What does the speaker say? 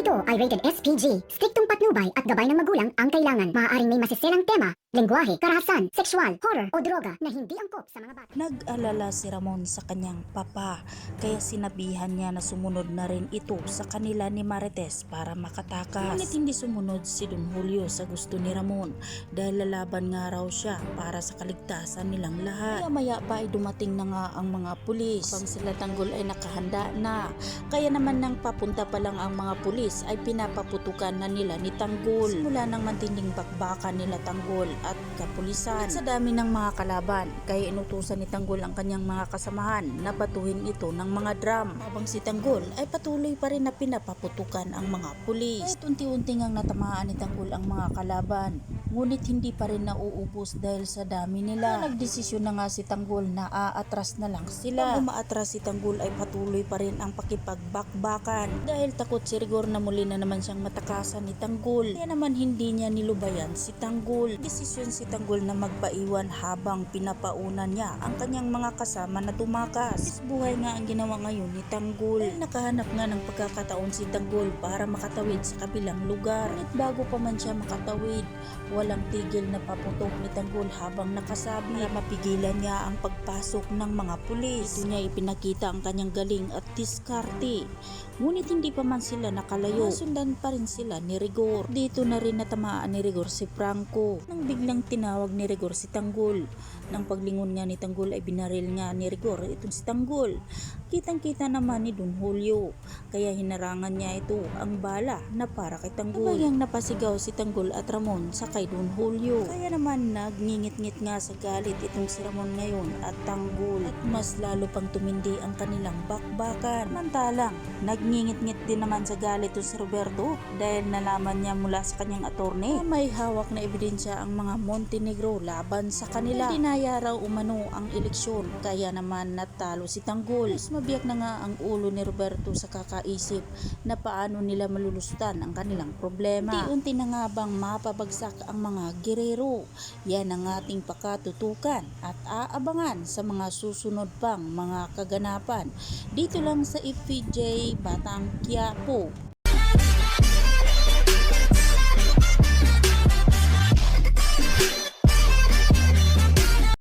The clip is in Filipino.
Ito ay rated SPG. Striktong patnubay at gabay ng magulang ang kailangan. Maaaring may masiselang tema, lengguwahe, karahasan, sexual, horror o droga na hindi angkop sa mga bata. Nag-alala si Ramon sa kanyang papa, kaya sinabihan niya na sumunod na rin ito sa kanila ni Marites para makatakas. Ngunit hindi sumunod si Don Julio sa gusto ni Ramon dahil lalaban nga raw siya para sa kaligtasan nilang lahat. Maya pa ay dumating na nga ang mga pulis. Kapag sila Tanggol ay nakahanda na, kaya naman nang papunta pa lang ang mga pulis ay pinapaputukan na nila ni Tanggol. Simula ng matinding bakbakan nila Tanggol at kapulisan. At sa dami ng mga kalaban, kaya inutusan ni Tanggol ang kanyang mga kasamahan na batuhin ito ng mga drum. Habang si Tanggol ay patuloy pa rin na pinapaputukan ang mga pulis. Kahit unti-unti ngang natamaan ni Tanggol ang mga kalaban, ngunit hindi pa rin nauubos dahil sa dami nila. Nagdesisyon na nga si Tanggol na aatras na lang sila. Pag umaatras si Tanggol ay patuloy pa rin ang pakipagbakbakan dahil takot si Rigor na muli na naman siyang matakasan ni Tanggol. Kaya naman hindi niya nilubayan si Tanggol. Desisyon si Tanggol na magpaiwan habang pinapaunan niya ang kanyang mga kasama na tumakas. Buhay nga ang ginawa ngayon ni Tanggol. Dahil nakahanap nga ng pagkakataon si Tanggol para makatawid sa kabilang lugar. Ngunit bago pa man siya makatawid, walang tigil na paputok ni Tanggol habang nakasabi para mapigilan niya ang pagpasok ng mga pulis. Ito niya ipinakita ang kanyang galing at diskarte. Ngunit hindi pa man sila nakalayo, sundan pa rin sila ni Rigor. Dito na rin natamaan ni Rigor si Franco nang biglang tinawag ni Rigor si Tanggol. Nang paglingon nga ni Tanggol ay binaril nga ni Rigor itong si Tanggol. Kitang-kita naman ni Don Julio, kaya hinarangan niya ito ang bala na para kay Tanggol. Kabayang napasigaw si Tanggol at Ramon sa kay Don Julio. Kaya naman nagngingit-ngit nga sa galit itong si Ramon ngayon at Tanggol. At mas lalo pang tumindi ang kanilang bakbakan. Mantalang nagngingit-ngit din naman sa galit itong si Roberto dahil nalaman niya mula sa kanyang attorney na may hawak na ebidensya ang mga Montenegro laban sa kanila. Dinaya raw umano ang eleksyon, kaya naman natalo si Tanggol. Mas mabiyak na nga ang ulo ni Roberto sa kakaisip na paano nila malulustan ang kanilang problema. Unti-unti na nga bang mapabagsak ang mga gerero. Yan ang ating pakatutukan at aabangan sa mga susunod pang mga kaganapan dito lang sa FPJ Batang Quiapo.